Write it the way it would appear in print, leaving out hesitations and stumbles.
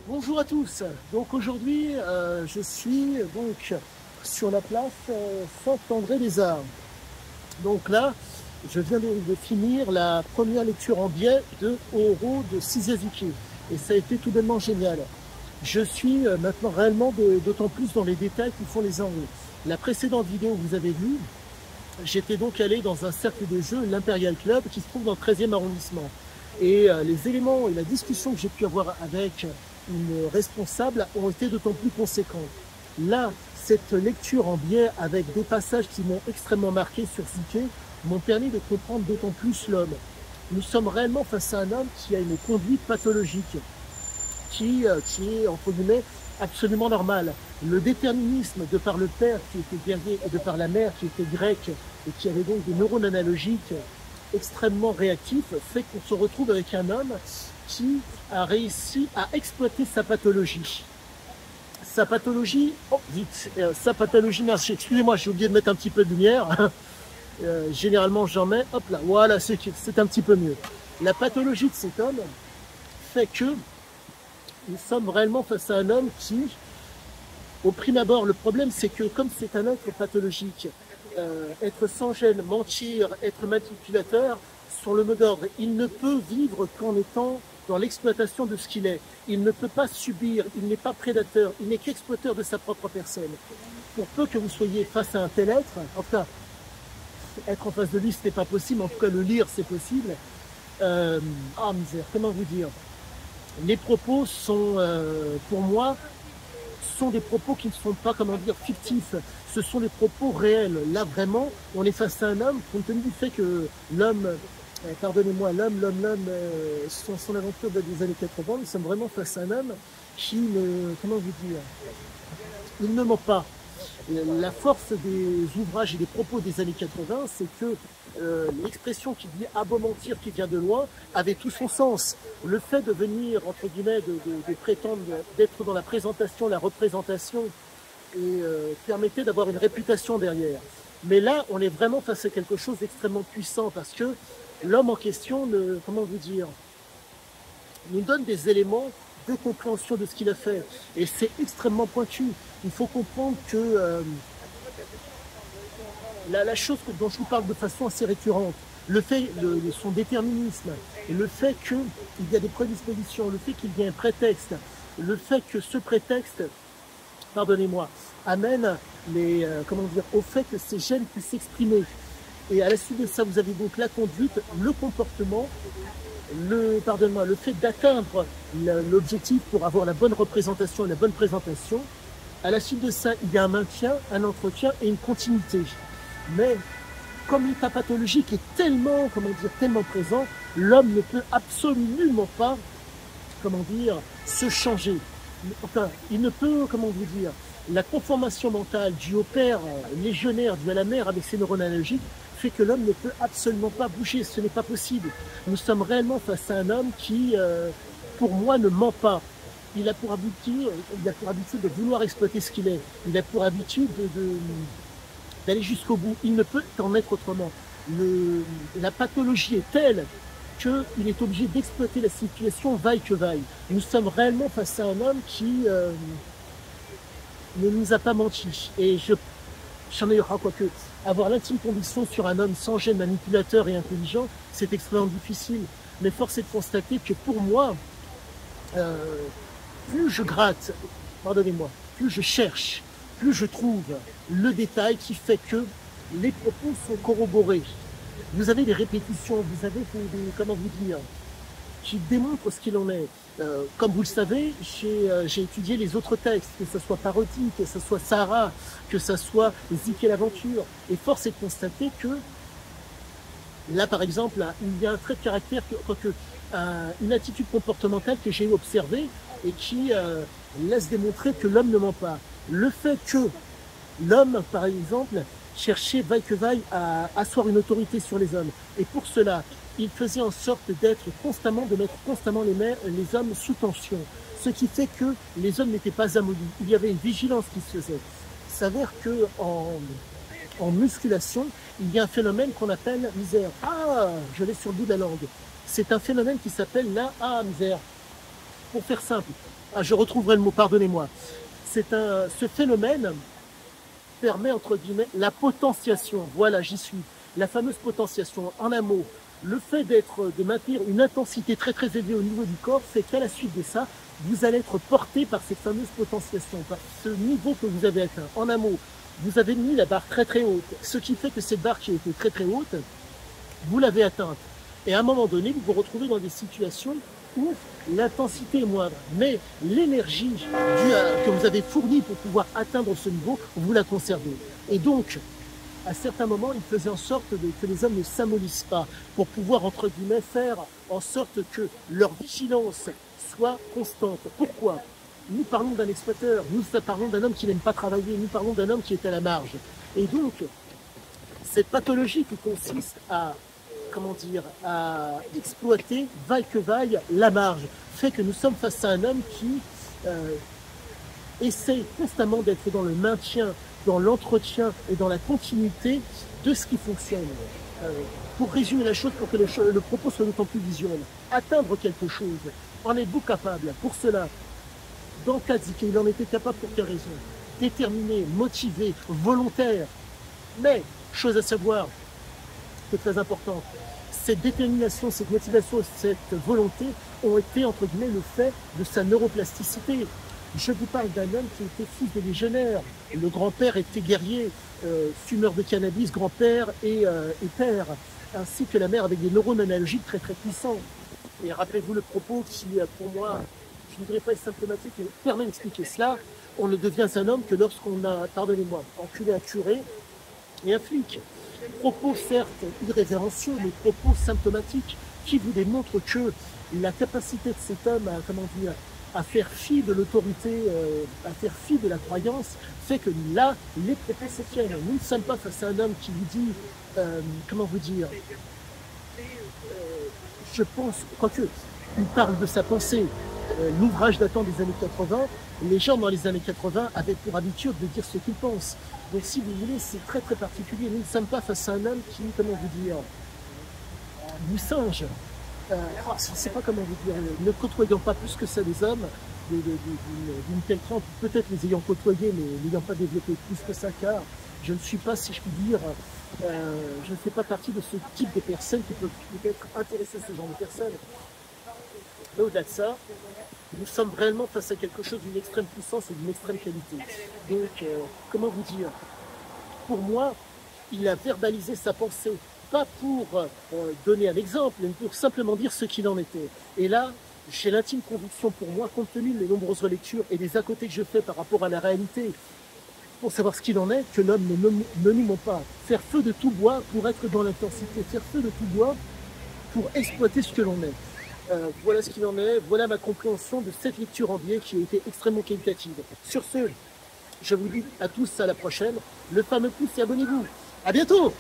Bonjour à tous. Donc aujourd'hui, je suis donc sur la place Saint-André-des-Arts. Donc là, je viens de finir la première lecture en biais de Oro de Sizazuki. Et ça a été tout bonnement génial. Je suis maintenant réellement d'autant plus dans les détails qui font les ennuis. La précédente vidéo que vous avez vue, j'étais donc allé dans un cercle de jeu, l'Imperial Club, qui se trouve dans le 13e arrondissement. Et les éléments et la discussion que j'ai pu avoir avec une responsable ont été d'autant plus conséquents. Là, cette lecture en biais avec des passages qui m'ont extrêmement marqué sur Psyché m'ont permis de comprendre d'autant plus l'homme. Nous sommes réellement face à un homme qui a une conduite pathologique, qui est, entre guillemets, absolument normale. Le déterminisme, de par le père qui était guerrier et de par la mère qui était grecque et qui avait donc des neurones analogiques extrêmement réactifs, fait qu'on se retrouve avec un homme qui a réussi à exploiter sa pathologie. Sa pathologie, oh vite, sa pathologie, merci, excusez-moi, j'ai oublié de mettre un petit peu de lumière. Généralement j'en mets, hop là, voilà, c'est un petit peu mieux. La pathologie de cet homme fait que nous sommes réellement face à un homme qui, au prime abord, le problème c'est que comme c'est un être pathologique, être sans gêne, mentir, être manipulateur sont le mot d'ordre. Il ne peut vivre qu'en étant dans l'exploitation de ce qu'il est. Il ne peut pas subir, il n'est pas prédateur, il n'est qu'exploiteur de sa propre personne. Pour peu que vous soyez face à un tel être, enfin, être en face de lui, ce n'est pas possible, en tout cas le lire, c'est possible. Ah misère, comment vous dire? Les propos sont, pour moi, sont des propos qui ne sont pas, comment dire, fictifs. Ce sont des propos réels. Là, vraiment, on est face à un homme, compte tenu du fait que l'homme, pardonnez-moi, son aventure date des années 80, nous sommes vraiment face à un homme qui ne, comment vous dire, il ne ment pas. La force des ouvrages et des propos des années 80, c'est que l'expression qui dit « à beau mentir qui vient de loin » avait tout son sens. Le fait de venir, entre guillemets, de prétendre d'être dans la présentation, la représentation, et permettait d'avoir une réputation derrière. Mais là, on est vraiment face à quelque chose d'extrêmement puissant parce que l'homme en question, comment vous dire, nous donne des éléments de compréhension de ce qu'il a fait. Et c'est extrêmement pointu. Il faut comprendre que la chose dont je vous parle de façon assez récurrente, le fait de son déterminisme, et le fait qu'il y a des prédispositions, le fait qu'il y ait un prétexte, le fait que ce prétexte, pardonnez-moi, amène comment dire, au fait que ces gènes puissent s'exprimer. Et à la suite de ça, vous avez donc la conduite, le comportement, le fait d'atteindre l'objectif pour avoir la bonne représentation et la bonne présentation. À la suite de ça, il y a un maintien, un entretien et une continuité. Mais comme l'état pathologique est tellement, comment dire, tellement présent, l'homme ne peut absolument pas, comment dire, se changer. Enfin, il ne peut, comment vous dire, la conformation mentale due au père légionnaire, due à la mère avec ses neurones analogiques, fait que l'homme ne peut absolument pas bouger. Ce n'est pas possible. Nous sommes réellement face à un homme qui, pour moi, ne ment pas. Il a pour habitude de vouloir exploiter ce qu'il est. Il a pour habitude d'aller jusqu'au bout. Il ne peut en être autrement. La pathologie est telle qu'il est obligé d'exploiter la situation vaille que vaille. Nous sommes réellement face à un homme qui ne nous a pas menti. Et j'en ai quoi que avoir l'intime conviction sur un homme sans gêne, manipulateur et intelligent, c'est extrêmement difficile. Mais force est de constater que pour moi, plus je gratte, pardonnez-moi, plus je cherche, plus je trouve le détail qui fait que les propos sont corroborés. Vous avez des répétitions, vous avez comment vous dire, qui démontrent ce qu'il en est. Comme vous le savez, j'ai étudié les autres textes, que ce soit Parodi, que ce soit Sarah, que ce soit Zik et l'aventure. Et force est de constater que là, par exemple, là, il y a un trait de caractère, une attitude comportementale que j'ai observée et qui laisse démontrer que l'homme ne ment pas. Le fait que l'homme, par exemple, cherchait vaille que vaille à asseoir une autorité sur les hommes. Et pour cela, il faisait en sorte de mettre constamment les hommes sous tension. Ce qui fait que les hommes n'étaient pas amoldus. Il y avait une vigilance qui se faisait. Il s'avère qu'en musculation, il y a un phénomène qu'on appelle misère. Ah, je l'ai sur le bout de la langue. C'est un phénomène qui s'appelle la misère. pour faire simple, je retrouverai le mot, pardonnez-moi. Ce phénomène permet, entre guillemets, la potentiation. Voilà, j'y suis. La fameuse potentiation. En un mot, le fait de maintenir une intensité très très élevée au niveau du corps, c'est qu'à la suite de ça, vous allez être porté par cette fameuse potentiation, par ce niveau que vous avez atteint. En un mot, vous avez mis la barre très très haute, ce qui fait que cette barre qui était très très haute, vous l'avez atteinte. Et à un moment donné, vous vous retrouvez dans des situations où l'intensité est moindre, mais l'énergie que vous avez fournie pour pouvoir atteindre ce niveau, vous la conservez. Et donc, à certains moments, il faisait en sorte que les hommes ne s'amollissent pas pour pouvoir, entre guillemets, faire en sorte que leur vigilance soit constante. Pourquoi? Nous parlons d'un exploiteur, nous parlons d'un homme qui n'aime pas travailler, nous parlons d'un homme qui est à la marge. Et donc, cette pathologie qui consiste à, comment dire, à exploiter, vaille que vaille, la marge, fait que nous sommes face à un homme qui essaie constamment d'être dans le maintien, dans l'entretien et dans la continuité de ce qui fonctionne. Pour résumer la chose, pour que le propos soit d'autant plus visuel, atteindre quelque chose, en êtes-vous capable? Pour cela, dans Kadziké, il en était capable pour quelle raison? Déterminé, motivé, volontaire. Mais, chose à savoir, c'est très important, cette détermination, cette motivation, cette volonté ont été, entre guillemets, le fait de sa neuroplasticité. Je vous parle d'un homme qui était fils de légionnaire. Le grand-père était guerrier, fumeur de cannabis, grand-père et père, ainsi que la mère avec des neurones analogiques très très puissants. Et rappelez-vous le propos qui, pour moi, je ne dirais pas est symptomatique, mais permet d'expliquer cela. On ne devient un homme que lorsqu'on a, pardonnez-moi, enculé un curé et un flic. Propos certes irrévérencieux, mais propos symptomatiques qui vous démontrent que la capacité de cet homme à, comment dire, à faire fi de l'autorité, à faire fi de la croyance, fait que là, les propos se tiennent. Nous ne sommes pas face à un homme qui vous dit, comment vous dire, je pense, quoique, il parle de sa pensée. L'ouvrage datant des années 80, les gens dans les années 80 avaient pour habitude de dire ce qu'ils pensent. Donc si vous voulez, c'est très très particulier. Nous ne sommes pas face à un homme qui, comment vous dire, vous singe. Je ne sais pas comment vous dire, ne côtoyant pas plus que ça des hommes d'une telle trempe, peut-être les ayant côtoyés, mais n'ayant pas développé plus que ça, car je ne suis pas, si je puis dire, je ne fais pas partie de ce type de personnes qui peuvent peut-être intéresser ce genre de personnes. Mais au-delà de ça, nous sommes réellement face à quelque chose d'une extrême puissance et d'une extrême qualité. Donc, comment vous dire, pour moi, il a verbalisé sa pensée, pas pour donner un exemple, mais pour simplement dire ce qu'il en était. Et là, j'ai l'intime conviction pour moi, compte tenu de mes nombreuses relectures et des à côté que je fais par rapport à la réalité, pour savoir ce qu'il en est, que l'homme ne nous ment pas. Faire feu de tout bois pour être dans l'intensité, faire feu de tout bois pour exploiter ce que l'on est. Voilà ce qu'il en est, voilà ma compréhension de cette lecture en biais qui a été extrêmement qualitative. Sur ce, je vous dis à tous à la prochaine, le fameux pouce et abonnez-vous. À bientôt!